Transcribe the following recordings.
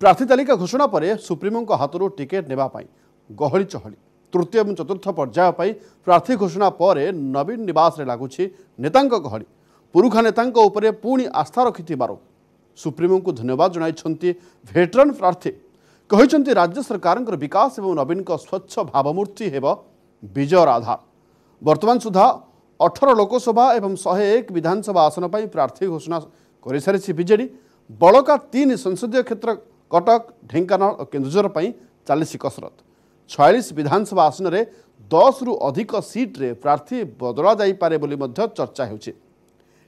प्रार्थी तालिका घोषणा पर सुप्रीमों हाथों टिकेट नेबाई गहली चहली तृतीय और चतुर्थ पर्याय प्रार्थी घोषणा पर नवीन निवास रे लगुच नेता गहली पुरुखा नेता पुणी आस्था रखि सुप्रीमों को धन्यवाद जनाई भेटरान प्रार्थी कहते राज्य सरकार विकास और नवीन स्वच्छ भावमूर्ति हेब विजयर आधार। वर्तमान सुधा 18 लोकसभा और 101 विधानसभा आसन पर प्रार्थी घोषणा कर सारी बीजेडी बड़का 3 संसदीय क्षेत्र कटक ढेंकानाल और केन्दुझर पर चली कसरत 46 विधानसभा आसन में 10 रु अधिक सीट्रे प्रार्थी बदला जापे चर्चा हो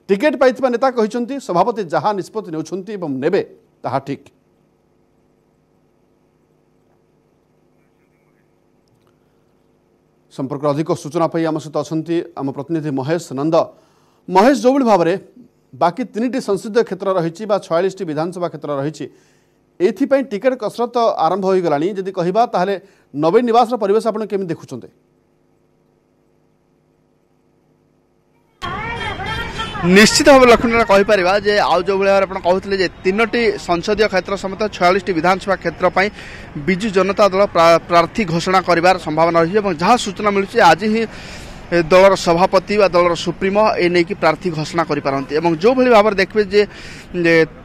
टिकेट पाई नेता कहते सभापति जहाँ निष्पत्ति नेबे ताहा ठीक। संपर्क अधिक सूचना पाई आम सहित अच्छा आम प्रतिनिधि महेश नंद। महेश जो भाव में बाकी 3टी संसदीय क्षेत्र रही 46 विधानसभा क्षेत्र रही एथि टिकेट कसरत आरंभ हो गलानी जदि कहबा ताहले नवीन निवास परिवेश आपण केमि देखुचंते? निश्चित भाव लक्ष्मण कहीपर जे आउ जो भाव आप कहते 3टी संसदीय क्षेत्र समेत 46 विधानसभा क्षेत्र पर विजु जनता दल प्रार्थी घोषणा कर संभावना रही जहाँ सूचना मिलूँ आज ही दलर सभापति व दलर सुप्रीमो ए नहीं कि प्रार्थी घोषणा करें जो भाई भाव में देखिए जे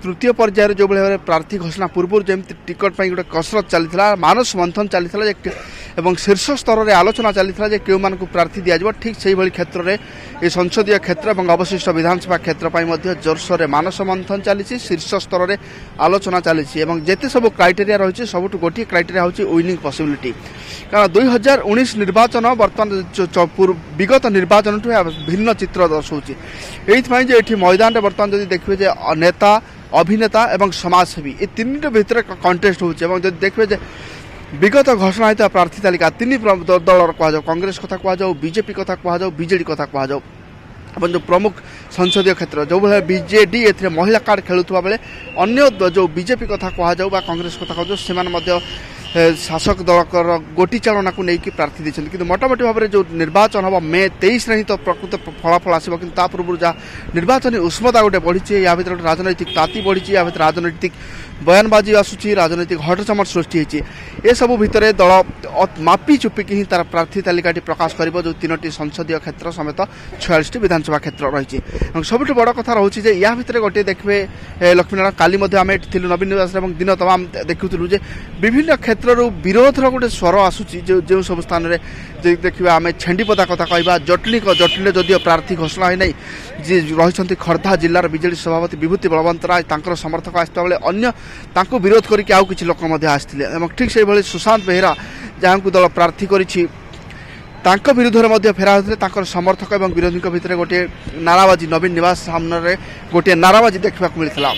तृतीय पर्यायर जो भाई प्रार्थी घोषणा पूर्व जमी टिकट पर गोटे कसरत चली मानस मंथन चली शीर्ष स्तर में आलोचना चली क्यों प्रार्थी दिज्व ठीक से ही क्षेत्र में ये संसदीय क्षेत्र और अवशिष्ट विधानसभा क्षेत्र पर जोरसोर मानस मंथन चली शीर्ष स्तर में आलोचना चली जिते सब क्राइटेरिया रही सबुठ गोटे क्राइटेरिया हूँ विनिंग पॉसिबिलिटी कारण 2019 निर्वाचन बर्तमान विगत निर्वाचन भिन्न चित्र दर्शाऊँच ये मैदान में बर्तमान जब देखिए नेता अभिनेता और समाजसेवी ये 3 भितर कंटेस्ट होती देखिए विगत घोषणा होता प्रार्थी तालिका 3 दलर कह कांग्रेस कथा कह बीजेपी कथा कह बीजेडी कथा कह जो प्रमुख संसदीय क्षेत्र जो भाई बीजेडी ए महिला कार्ड खेलुवा बेले अन्य जो बीजेपी कथा कह कांग्रेस कथा कह से शासक दल गोटी चालना को लेकिन प्रार्थी देते कि मोटामोटी भाव में जो निर्वाचन हम मे 23 ही तो प्रकृत फलाफल आसो कि पूर्व जहाँ निर्वाचन उष्मता गोटे बढ़ी या भर राजनैतिक ताती बढ़ी या भर राजनैतिक बयानबाजी आसूची राजनैतिक हटचमट सृष्टि होती सब भितर दल मापी चुपिकी ही तार प्रार्थी तालिका प्रकाश कर जो 3टी संसदीय क्षेत्र समेत 46 विधानसभा क्षेत्र रही सबुठ बड़ कथा रोचे या भितर गोटे देखिए लक्ष्मीनारायण काली आम नवीन निवास दिन तमाम देखुलु विभिन्न क्षेत्र विरोधर गोटे स्वर आसूची जो सब स्थान में देखिए आम छेंडीपदा कथा कह जटनी जदि प्रार्थी घोषणा होना जी रही खर्धा जिलार बीजेडी सभापति विभूति बलवंत राय समर्थक आसता बेले अन्य विरोध करके आउ किसी लोक आसते ठीक से भाई सुशांत बेहेरा जहाँ को दल प्रार्थी कर विरुद्ध में फेरा होते समर्थक और विरोधी भितर गोटे नाराबाजी नवीन निवास सामने गोटे नाराबाजी देखा मिलता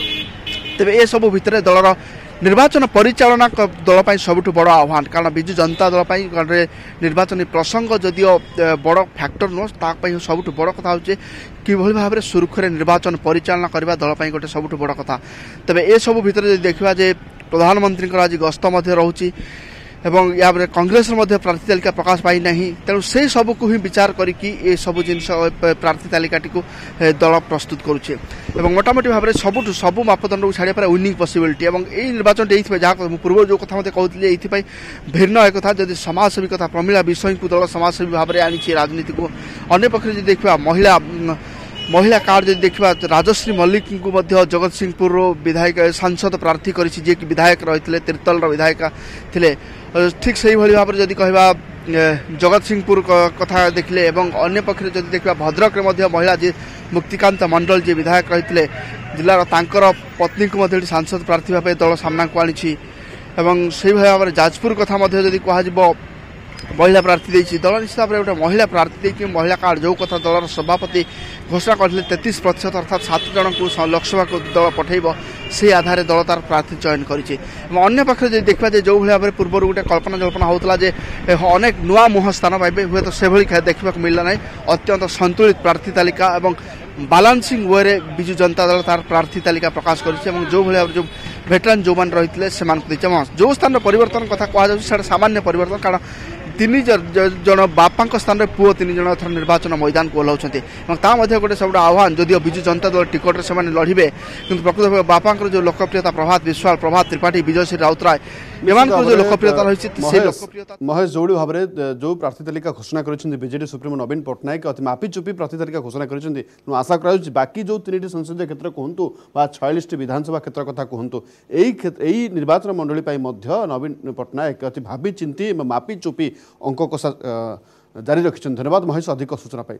तेरे ये सब भितर दलर निर्वाचन परिचालना दल सबुठ बड़ आह्वान कारण विजु जनता दल निर्वाचन प्रसंग जदियो बड़ फैक्टर नुह सबुठ बड़ कथा हूँ कि भाव में सुरखुरे निर्वाचन परिचालना करने दल गोटे सबुठ बड़ कथा तेरे ये सब भितर देखा जे प्रधानमंत्री आज गस्त रोचे एवं या कांग्रेस प्रार्थी तालिका प्रकाश पाई नहीं तेणु से सब को ही विचार करके सब जिनस प्रार्थी तालिका दल प्रस्तुत करुचे मोटामोटी भाव में सबू मापदंड को छाड़ा विनिंग पॉसिबिलिटी यही निर्वाचन जहाँ पूर्व जो कथा मत कहते ये भिन्न एक कथा जब समाजसेवी कथा प्रमिला विषय को दल समाजसेवी भाव में आनी राजनीति को अन्य पक्ष देखा महिला कार्ड जब देखा राजश्री मल्लिक को जगत सिंहपुर विधायक सांसद प्रार्थी कर विधायक रही तीर्तल विधायिका थे ठीक से भाई भाव में जब कह जगत सिंहपुर कथा देखले अन्य पक्ष जब देखा भद्रक महिला जी मुक्तिकांत मंडल जी विधायक रही जिलार पत्नी को सांसद प्रार्थी भाव दल सामना को आनी से भाव में जाजपुर कथा जब कह महिला प्रार्थी देती दल निश्चित भाव में गोटे महिला प्रार्थी देखिए महिला कार्ड जो कथा दलर सभापति घोषणा करते 33% अर्थात 7 जन को लोकसभा को दल पठेब से आधार दल तार प्रार्थी चयन करें अन्य पक्ष जो देखा जो भाव में पूर्व गोटे कल्पना जल्पना होता जे अनेक नुआ मुह स्थान पाइबे हुए तो से देखा मिलला ना अत्यंत संतुलित प्रार्थी तालिका और बालांसिंग वे विजु जनता दल तार प्रार्थी तालिका प्रकाश कर जो भाव जो भेटरान जो मैंने रही से जो स्थान परिवर्तन कथा कह सामान्य परिवर्तन कारण तीन जन बापा स्थान में पुओ 3 जन एथर निर्वाचन मैदान को ओह्लाउछन्ति गोटे सब आह्वान जदिव बिजु जनता दल टिकट से लड़े कि प्रकृत भाव बापा जो लोकप्रियता प्रभात विश्वाल प्रभात त्रिपाठी विजयश्री राउतराय एम जो लोकप्रियता रही महेश जोड़ी भाव में जो प्रार्थी तालिका घोषणा कर बीजेडी सुप्रीमो नवीन पट्टनायक अति मापी चुपी प्रार्थी तालिका घोषणा कर आशा कर बाकी जो 3टी संसदीय क्षेत्र कहतु 46टी विधानसभा क्षेत्र कथा कहतु यही निर्वाचन मंडली नवीन पट्टनायक अति भावी चिंती मापी चुपी अंक कषा जारी रखिंट धन्यवाद महेश अधिक सूचना पाई।